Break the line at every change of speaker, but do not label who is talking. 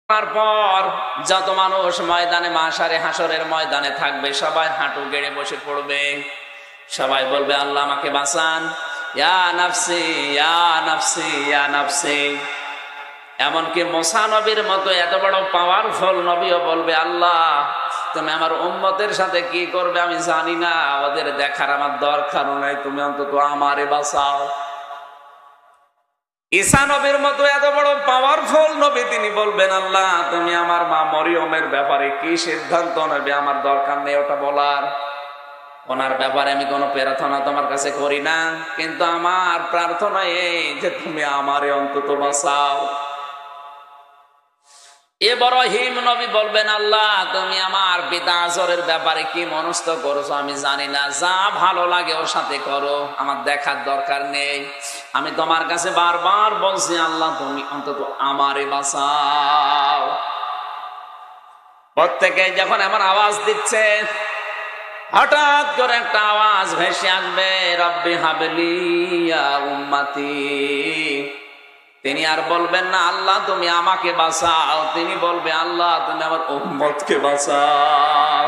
তারপর যত মানুষ ময়দানে মাশারে হাসরের ময়দানে থাকবে সবাই হাঁটু গেড়ে বসে পড়বে। সবাই বলবে আল্লাহ আমাকে বাঁচান, ইয়া নাফসি ইয়া নাফসি ইয়া নাফসি। এমনকি মুসা নবীর মতো এত বড় পাওয়ারফুল নবীও বলবে আল্লাহ তুমি আমার উম্মতের সাথে কি করবে আমি জানি না, ওদের দেখার আমার দরকার নাই, তুমি অন্তত আমারে বাঁচাও। ঈসা নবীর মতো এত বড় পাওয়ারফুল নবী তিনি বলবেন আল্লাহ তুমি আমার মা মরিয়মের ব্যাপারে কি সিদ্ধান্ত নেবে আমার দরকার নেই ওটা বলার, ওনার ব্যাপারে আমি কোনো প্রার্থনা তোমার কাছে করি না, কিন্তু আমার প্রার্থনা এই যে তুমি আমারে অন্তত বাঁচাও। ইব্রাহিম নবী বলবেন আল্লাহ তুমি আমার পিতা আজরের ব্যাপারে কি মনস্থ করছো আমি জানি না, যা ভালো লাগে ওর সাথে করো, আমার দেখার দরকার নেই, আমি তোমার কাছে বারবার বলছি আল্লাহ তুমি অন্তত আমারে বাঁচাও। প্রত্যেকে যখন এমন আওয়াজ দিচ্ছে হঠাৎ করে একটা আওয়াজ ভেসে আসবে, রব্বি হাবলি ইয়া উম্মতি। তিনি আর বলবেন না আল্লাহ তুমি আমাকে বাঁচাও, তিনি বলবে আল্লাহ তুমি আমার উম্মতকে বাঁচাও।